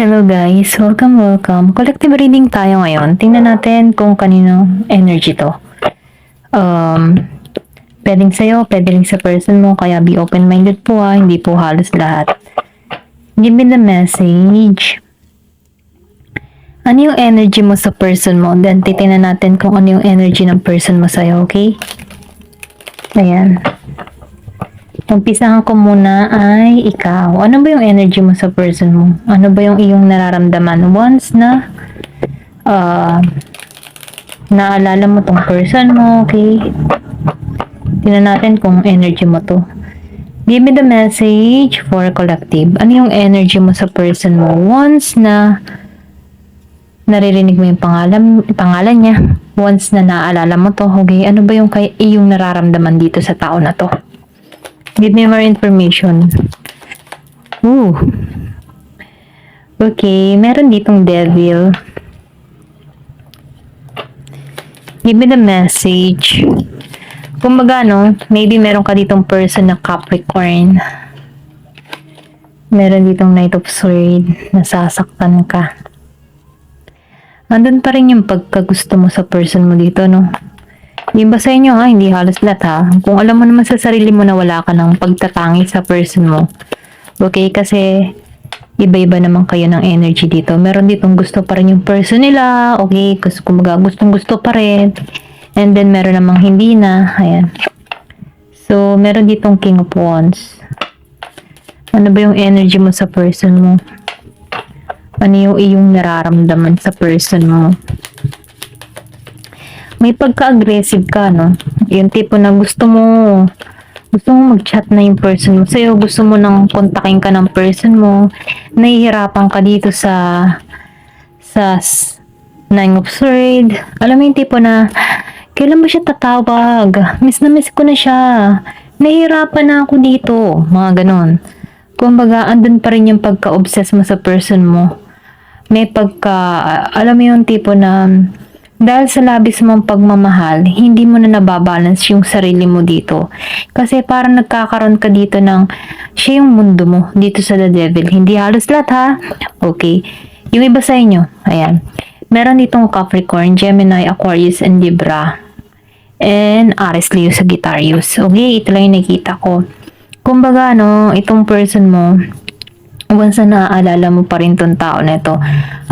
Hello guys, welcome. Collective reading tayo ngayon. Tingnan natin kung kanino energy to. Um, Pwedeng sa'yo, pwedeng sa person mo, kaya be open-minded po hindi po halos lahat. Give me the message. Ano yung energy mo sa person mo? Then titingnan natin kung ano yung energy ng person mo sa'yo, okay? Ayan. Umpisahan ko muna ay ikaw. Ano ba yung energy mo sa person mo? Ano ba yung iyong nararamdaman once na naalala mo tong person mo, okay? Tingnan natin kung energy mo to. Give me the message for collective. Ano yung energy mo sa person mo once na naririnig mo yung pangalan niya? Once na naalala mo to, okay? Ano ba yung iyong nararamdaman dito sa tao na to? Give me more information. Ooh. Okay, meron ditong devil. Give me the message. Kumbaga, maybe meron ka ditong person na Capricorn. Meron ditong Knight of Swords. Nasasaktan ka. Andun pa rin yung pagkagusto mo sa person mo dito, no? Yung ba sa inyo hindi halos lahat Kung alam mo naman sa sarili mo na wala ka ng pagtatangi sa person mo. Okay, kasi iba-iba naman kayo ng energy dito. Meron ditong gusto pa rin yung person nila. Okay, kasi kumbaga gustong-gusto pa rin. And then meron namang hindi na. Ayan. So, meron ditong King of Wands. Ano ba yung energy mo sa person mo? Ano yung iyong nararamdaman sa person mo? May pagka-aggressive ka, no? Yung tipo na gusto mo mag-chat na yung person mo sa'yo, gusto mo nang kontakin ka ng person mo, nahihirapan ka dito sa Nine of Swords. Alam mo yung tipo na, kailan ba siya tatawag? Miss na miss ko na siya. Nahihirapan na ako dito. Mga ganon. Kumbaga, andun pa rin yung pagka-obsess mo sa person mo. May alam mo yung tipo na, dahil sa labis mong pagmamahal, hindi mo na nababalance yung sarili mo dito. Kasi parang nagkakaroon ka dito ng, siya yung mundo mo dito sa The Devil. Hindi halos lahat Okay. Yung iba sa inyo, ayan. Meron ditong Capricorn, Gemini, Aquarius, and Libra. And Aries, Leo, Sagittarius. Okay, ito lang yung nakita ko. Kumbaga, itong person mo, once na naaalala mo pa rin tong tao na ito,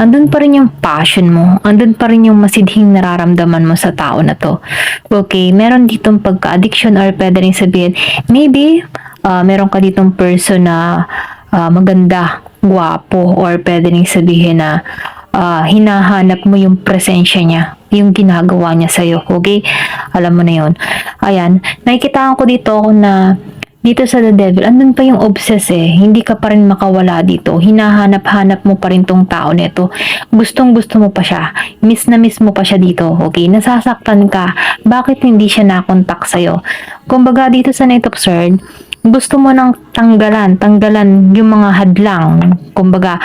andun pa rin yung passion mo, andun pa rin yung masidhing nararamdaman mo sa tao na to. Okay, meron ditong pagka-addiction or pwede rin sabihin, maybe, meron ka ditong person na maganda, gwapo, or pwede rin sabihin na hinahanap mo yung presensya niya, yung ginagawa niya sa'yo. Okay, alam mo na yun. Ayan, nakikita ko dito na dito sa The Devil, andun pa yung obsess Hindi ka pa rin makawala dito. Hinahanap-hanap mo pa rin tong tao nito. Gustong-gusto mo pa siya. Miss na miss mo pa siya dito. Okay? Nasasaktan ka. Bakit hindi siya nakontak sa'yo? Kumbaga dito sa Knight of Swords, gusto mo nang tanggalan yung mga hadlang. Kumbaga,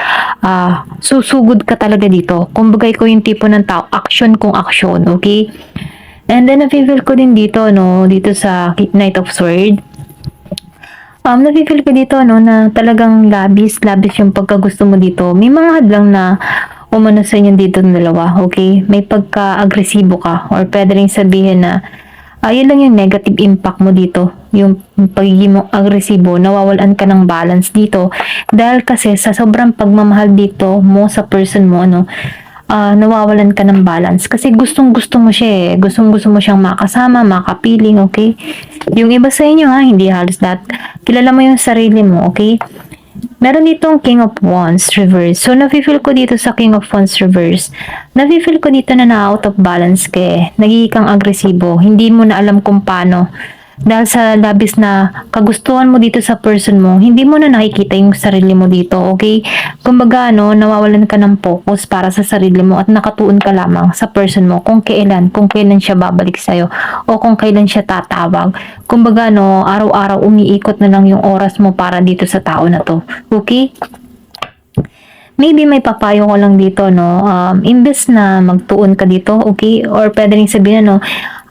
susugod ka talaga dito. Kumbaga, ikaw yung tipo ng tao, action kung action. Okay? And then, na-feel ko din dito, dito sa Knight of Swords, na-feel ko dito, na talagang labis yung pagkagusto mo dito. May mga hadlang na umano sa inyo dito ng dalawa, okay? May pagka-agresibo ka, or pwede rin sabihin na, yun lang yung negative impact mo dito. Yung pagiging mo agresibo, nawawalan ka ng balance dito. Dahil kasi sa sobrang pagmamahal dito mo sa person mo, nawawalan ka ng balance. Kasi gustong-gusto mo siya Gustong-gusto mo siyang makasama, makapiling, okay? Yung iba sa inyo hindi halos lahat. Kilala mo yung sarili mo, okay? Meron ditong King of Wands reverse. So, nafe-feel ko dito sa King of Wands reverse. Nafe-feel ko dito na out of balance ka Nagiging kang agresibo. Hindi mo na alam kung paano. Dahil sa labis na kagustuhan mo dito sa person mo, hindi mo na nakikita yung sarili mo dito, okay? Kumbaga, nawawalan ka ng focus para sa sarili mo at nakatuon ka lamang sa person mo kung kailan siya babalik sa'yo o kung kailan siya tatawag. Kumbaga, araw-araw umiikot na lang yung oras mo para dito sa tao na to, okay? Maybe may papayo ko lang dito, imbes na magtuon ka dito, okay? Or pwede rin sabihin,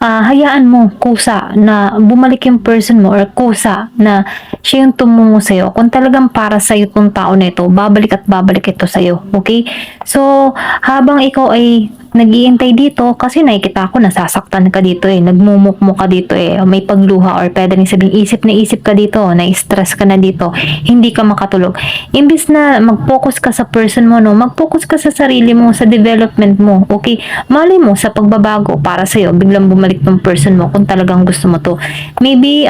hayaan mo kusa na bumalik yung person mo or kusa na siya yung tumungo sa'yo. Kung talagang para sa'yo tong tao na ito, babalik at babalik ito sa'yo. Okay? So, habang ikaw ay nag-iintay dito kasi nakikita ko nasasaktan ka dito nagmumukmo ka dito may pagluha or pwede rin sabihin isip na isip ka dito, na-stress ka na dito, hindi ka makatulog. Imbis na mag-focus ka sa person mo, no, mag-focus ka sa sarili mo, sa development mo, okay? Malay mo sa pagbabago para sa'yo, biglang bumalik tong person mo kung talagang gusto mo to. Maybe,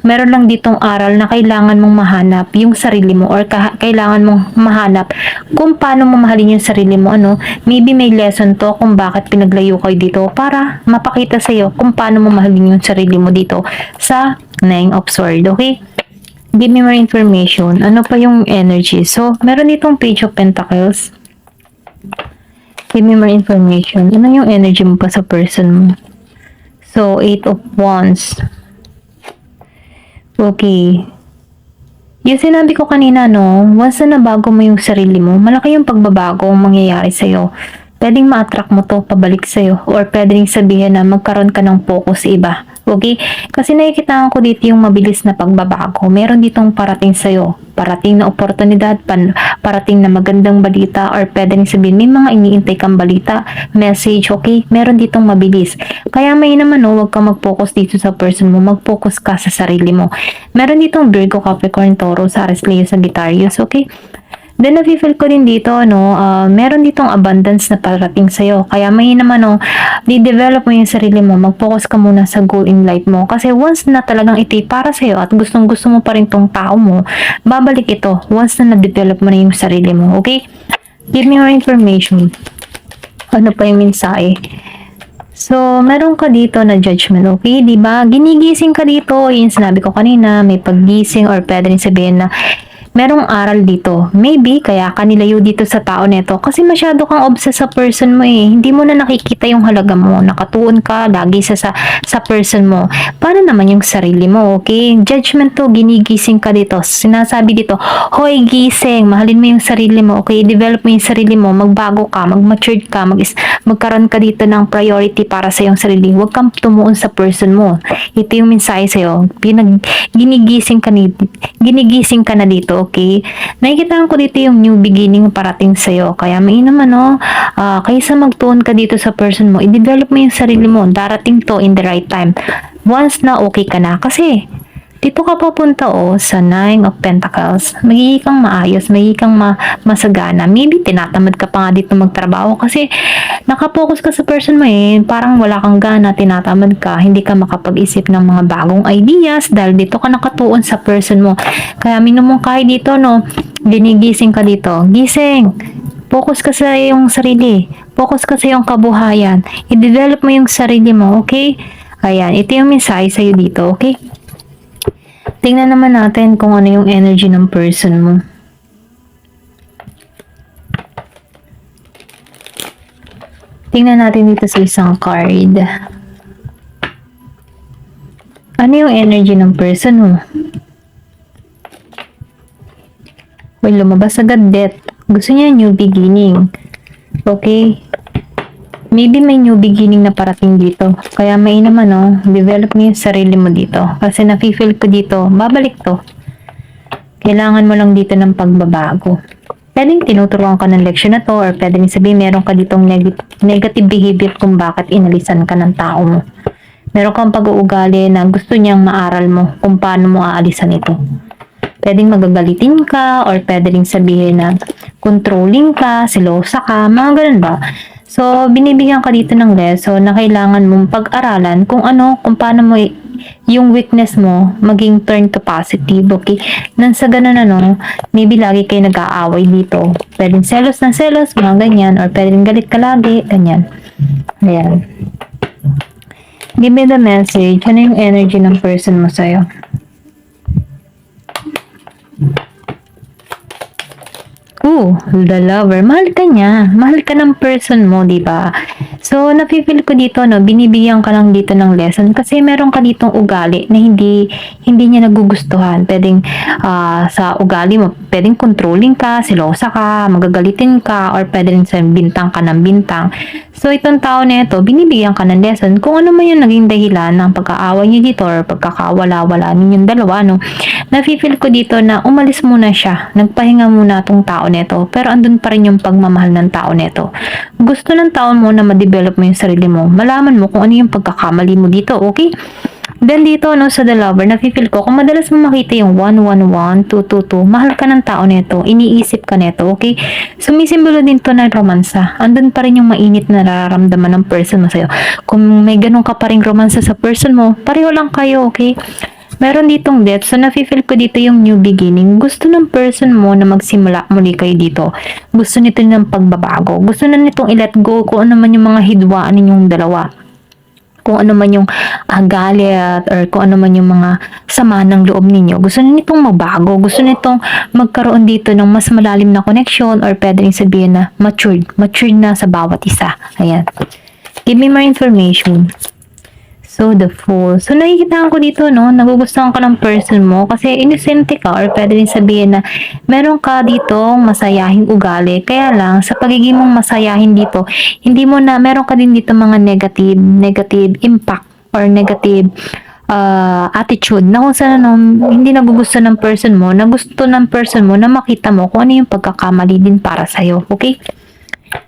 meron lang ditong aral na kailangan mong mahanap yung sarili mo or kailangan mong mahanap kung paano mo mahalin yung sarili mo, maybe may lesson to kung bakit pinaglayo kayo dito para mapakita sa'yo kung paano mo mahalin yung sarili mo dito sa Nine of Swords, okay? Give me more information. Ano pa yung energy? So, meron ditong Page of Pentacles. Give me more information. Ano yung energy mo pa sa person mo? So, 8 of Wands. Okay. Yung sinabi ko kanina, once na nabago mo yung sarili mo, malaki yung pagbabago ang mangyayari sa'yo. Pwedeng ma-attract mo to pabalik sa'yo or pwedeng sabihin na magkaroon ka ng focus sa iba. Okay? Kasi nakikita ko dito yung mabilis na pagbabago. Meron ditong parating sa'yo. Parating na oportunidad, parating na magandang balita or pwedeng sabihin may mga iniintay kang balita, message, okay? Meron ditong mabilis. Kaya may naman huwag kang mag-focus dito sa person mo. Mag-focus ka sa sarili mo. Meron ditong Virgo, Capricorn, Taurus, Aries, Leo, Sagittarius, okay? Then, nafe-feel ko din dito, meron ditong abundance na parating sa'yo. Kaya may naman, di-develop mo yung sarili mo. Mag-focus ka muna sa goal in life mo. Kasi once na talagang ito'y para sa'yo at gustong-gusto mo pa rin tong tao mo, babalik ito once na na-develop mo na yung sarili mo. Okay? Give me more information. Ano pa yung mensahe? So, meron ka dito na judgment, okay? Diba? Ginigising ka dito. Yung sinabi ko kanina, may paggising or pwede rin sabihin na merong aral dito. Maybe, kaya ka nilayo dito sa tao neto. Kasi masyado kang obsessed sa person mo Hindi mo na nakikita yung halaga mo. Nakatuon ka lagi sa person mo. Para naman yung sarili mo, okay? Judgment to, ginigising ka dito. Sinasabi dito, hoy, gising, mahalin mo yung sarili mo, okay? Develop mo yung sarili mo, magbago ka, mag-mature ka, magkaroon ka dito ng priority para sa yung sarili. Huwag kang tumuon sa person mo. Ito yung mensahe sa'yo. Ginigising ka na dito, okay? Nakikita ko dito yung new beginning parating sa'yo. Kaya may naman, kaysa magtuon ka dito sa person mo, i-develop mo yung sarili mo. Darating to in the right time. Once na okay ka na. Kasi, dito ka papunta sa Nine of Pentacles. Magiging kang maayos, magiging kang masagana. Maybe tinatamad ka pa nga dito magtrabaho kasi nakapokus ka sa person mo parang wala kang gana, tinatamad ka, hindi ka makapag-isip ng mga bagong ideas dahil dito ka nakatuon sa person mo. Kaya minumungkahi dito, ginigising ka dito. Gising! Focus ka sa iyong sarili. Focus ka sa iyong kabuhayan. I-develop mo yung sarili mo, okay? Ayan, ito yung mensahe sa'yo dito, okay? Tingnan naman natin kung ano yung energy ng person mo. Tingnan natin dito sa isang card. Ano yung energy ng person mo? Well, lumabas agad death. Gusto niya new beginning. Okay? Maybe may new beginning na parating dito. Kaya may naman, develop mo yung sarili mo dito. Kasi nafe-feel ko dito, babalik to. Kailangan mo lang dito ng pagbabago. Pwedeng tinuturuan ka ng leksyon na to or pwedeng sabihin meron ka ditong negative behavior kung bakit inalisan ka ng tao mo. Meron kang pag-uugali na gusto niyang maaral mo kung paano mo aalisan ito. Pwedeng magagalitin ka or pwedeng sabihin na controlling ka, silosa ka, mga ganun ba? So, binibigyan ka dito ng lesson na kailangan mong pag-aralan kung paano mo yung weakness mo maging turn to positive, okay? Nang sa ganun maybe lagi kayo nag-aaway dito. Pwedeng selos na selos, mga ganyan, or pwedeng galit ka lagi, ganyan. Ayan. Give me the message. Ano yung energy ng person mo sa'yo? The lover. Mahal ka niya. Mahal ka ng person mo, di ba? So, nafe-feel ko dito, no, binibigyan ka lang dito ng lesson kasi meron ka ditong ugali na hindi niya nagugustuhan. Pwedeng sa ugali mo, pwedeng controlling ka, silosa ka, magagalitin ka, or pwede rin sa bintang ka ng bintang. So, itong tao na ito, binibigyan ka ng lesson kung ano man yung naging dahilan ng pagkaawa niyo dito or pagkakawala-wala ninyong dalawa, no. Nafe-feel ko dito na umalis muna siya, nagpahinga muna tong tao na ito, pero andun pa rin yung pagmamahal ng tao na ito. Gusto ng tao mo na ma-develop mo yung sarili mo, malaman mo kung ano yung pagkakamali mo dito, okay? Then dito, no, sa The Lover, nafe-feel ko, kung madalas mo makita yung 111, 222, mahal ka ng tao nito, iniisip ka nito, okay? Sumisimbolo din to ng romansa. Andun pa rin yung mainit na nararamdaman ng person mo sa'yo. Kung may ganun ka pa rin romansa sa person mo, pareho lang kayo, okay? Meron ditong death, so nafe-feel ko dito yung new beginning. Gusto ng person mo na magsimula muli kayo dito. Gusto nito ng pagbabago. Gusto na nitong i-let go kung ano man yung mga hidwaan ninyong dalawa. Kung ano man yung galit or kung ano man yung mga sama ng loob ninyo. Gusto na nitong magbago. Gusto nitong magkaroon dito ng mas malalim na connection or pwede rin sabihin na matured. Matured na sa bawat isa. Ayan. Give me more information. So, the Fool. So, nakikita ko dito, no, nagugustuhan ka ng person mo kasi inosente ka or pwede rin sabihin na meron ka dito masayahing ugali. Kaya lang, sa pagiging mong masayahin dito, hindi mo na, meron ka din dito mga negative impact or negative attitude na kung saan hindi nagugusto ng person mo, na gusto ng person mo na makita mo kung ano yung pagkakamali din para sa'yo. Okay?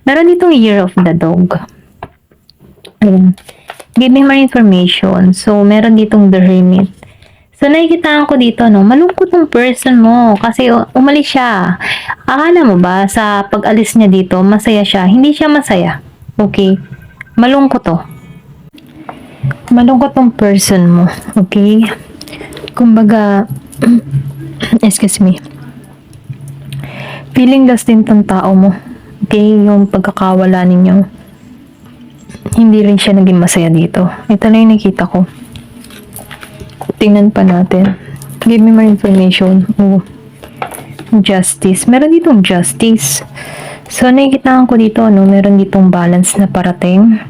Meron ditong Year of the Dog. Ayan. Give me more information. So, meron ditong The Hermit. So, nakikitaan ko dito, no, malungkot ng person mo kasi umalis siya. Akala mo ba sa pag-alis niya dito, masaya siya? Hindi siya masaya. Okay? Malungkot to. Malungkot ng person mo. Okay? Kumbaga, excuse me. Feeling lost din tong tao mo. Okay? Yung pagkakawala ninyo. Hindi rin siya naging masaya dito. Ito na yung nakita ko. Tingnan pa natin. Give me more information. Oh. Justice. Meron ditong justice. So, nakikitaan ko dito, no, meron ditong balance na parating.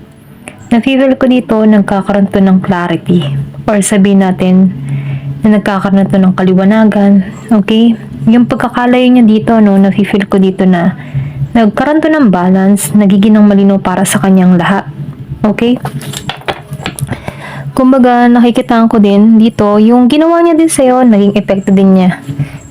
Na-feel ko dito, nagkakaroon to ng clarity. Or sabihin natin, na nagkakaroon to ng kaliwanagan. Okay? Yung pagkakalayo niya dito, no, na-feel ko dito na nagkaroon to ng balance, nagiging ng malinaw para sa kanyang lahat. Okay? Kumbaga, nakikitaan ko din dito, yung ginawa niya din sa'yo, naging epekto din niya.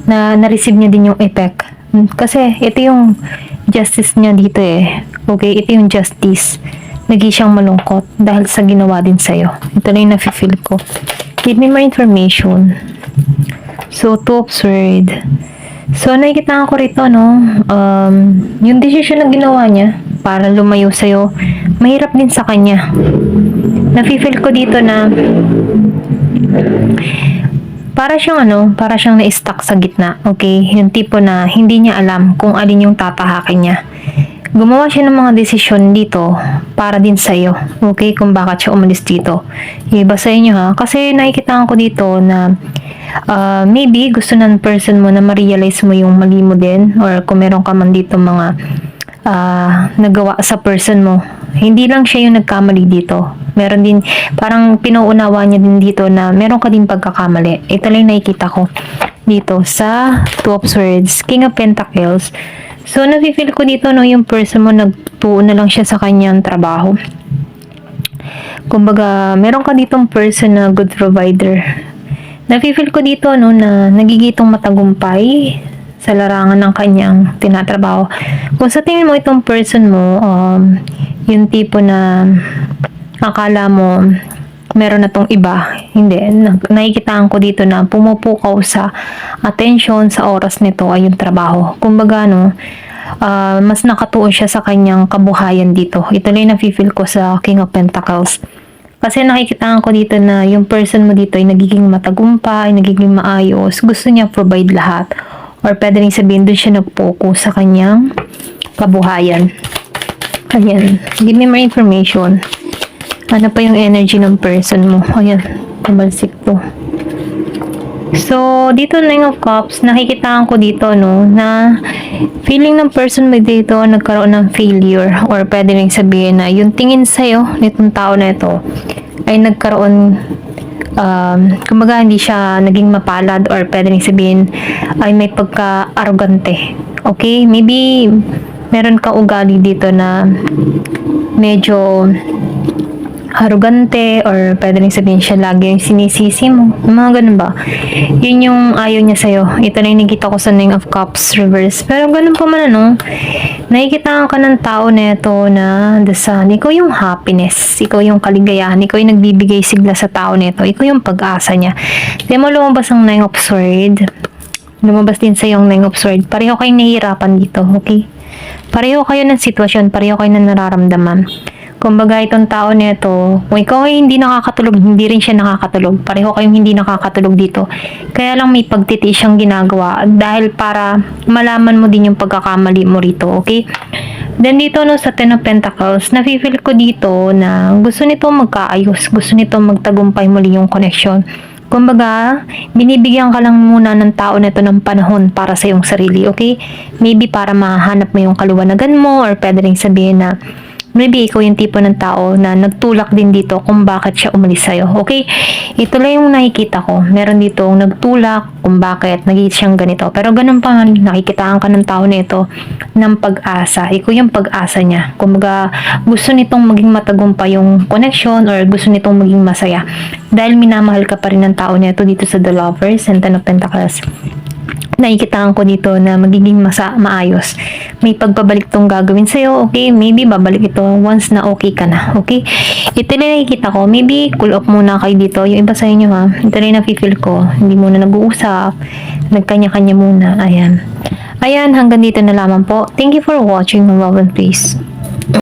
Na-receive niya din yung effect. Kasi, ito yung justice niya dito eh. Okay? Ito yung justice. Naging siyang malungkot dahil sa ginawa din sa'yo. Ito na yung nafe-feel ko. Give me more information. So, Two of Swords. So, nakikita ko rito, no, yung decision na ginawa niya para lumayo sa'yo, mahirap din sa kanya. Nafe-feel ko dito na para siyang na-stuck sa gitna, okay? Yung tipo na hindi niya alam kung alin yung tatahakin niya. Gumawa siya ng mga desisyon dito para din sa'yo, okay? Kung bakit siya umalis dito. Iba sa inyo, ha? Kasi nakikita ko dito na maybe gusto ng person mo na ma-realize mo yung mali mo din, or kung meron ka man dito mga nagawa sa person mo, hindi lang siya yung nagkamali dito. Meron din, parang pinauunawa niya din dito na meron ka din pagkakamali. Ito lang nakikita ko dito sa Two of Swords, King of Pentacles. So, nafe-feel ko dito, no, yung person mo nagtuon na lang siya sa kanyang trabaho. Kumbaga, meron ka ditong person na good provider. Nafe-feel ko dito, no, na nagigitong matagumpay sa larangan ng kanyang tinatrabaho. Kung sa tingin mo itong person mo, yung tipo na akala mo meron na tong iba, hindi. Nakikitaan ko dito na pumupukaw sa attention, sa oras nito ay yung trabaho. Kumbaga, no, mas nakatuon siya sa kanyang kabuhayan dito. Ito lang yung nafe-feel ko sa King of Pentacles. Kasi nakikitaan ko dito na yung person mo dito ay nagiging matagumpay, nagiging maayos, gusto niya provide lahat. Or pwede rin sabihin, doon siya nag-focus sa kanyang kabuhayan. Ayan. Give me more information. Ano pa yung energy ng person mo? Ayan. Kumalsik to. So, dito Nine of Cups, nakikitaan ko dito, no, na Feeling ng person mo dito nagkaroon ng failure or pwede rin sabihin na yung tingin sa'yo nitong tao na ito ay nagkaroon kumbaga hindi siya naging mapalad or pwede rin sabihin ay may pagka-arrogante. Okay? Maybe meron ka ugali dito na medyo arrogante or pwede rin sabihin siya lagi yung sinisisi mo. Mga ganun ba? Yun yung ayaw niya sa'yo. Ito na yung nakita ko sa Nine of Cups reverse. Pero ganun pa man nakikita ka ng tao na ito na the sun. Ikaw yung happiness. Ikaw yung kaligayahan. Ikaw yung nagbibigay sigla sa tao na ito. Ikaw yung pag-asa niya. Di mo lumabas ang Nine of Swords. Lumabas din sa yung Nine of Swords. Pareho kayong nahihirapan dito. Okay? Pareho kayo ng sitwasyon. Pareho kayo ng nararamdaman. Kumbaga itong tao nito, kung ikaw ay hindi nakakatulog, hindi rin siya nakakatulog. Pareho kayong hindi nakakatulog dito. Kaya lang may pagtitiis siyang ginagawa dahil para malaman mo din yung pagkakamali mo rito, okay? Then dito sa Ten of Pentacles, nafe-feel ko dito na gusto nito magkaayos, gusto nito magtagumpay muli yung connection. Kumbaga, binibigyan ka lang muna ng tao na ito ng panahon para sa iyong sarili, okay? Maybe para mahanap mo yung kaluwanagan mo or pwede rin sabihin na maybe ikaw yung tipo ng tao na nagtulak din dito kung bakit siya umalis sa'yo. Okay? Ito lang yung nakikita ko. Meron dito nagtulak kung bakit naging siyang ganito. Pero ganun pa man, nakikitaan ka ng tao nito ng pag-asa. Ikaw yung pag-asa niya. Kumbaga, gusto nitong maging matagumpay yung connection or gusto nitong maging masaya. Dahil minamahal ka pa rin ng tao nito dito sa The Lovers and Ten of Pentacles. Nakikitaan ko dito na magiging maayos. May pagpabalik tong gagawin sa'yo, okay? Maybe babalik ito once na okay ka na, okay? Ito na nakikita ko, maybe cool off muna kayo dito. Yung iba sa inyo ha, ito rin nafe-feel ko. Hindi muna nag-uusap, nagkanya-kanya muna, ayan. Ayan, hanggang dito na lamang po. Thank you for watching, love and peace.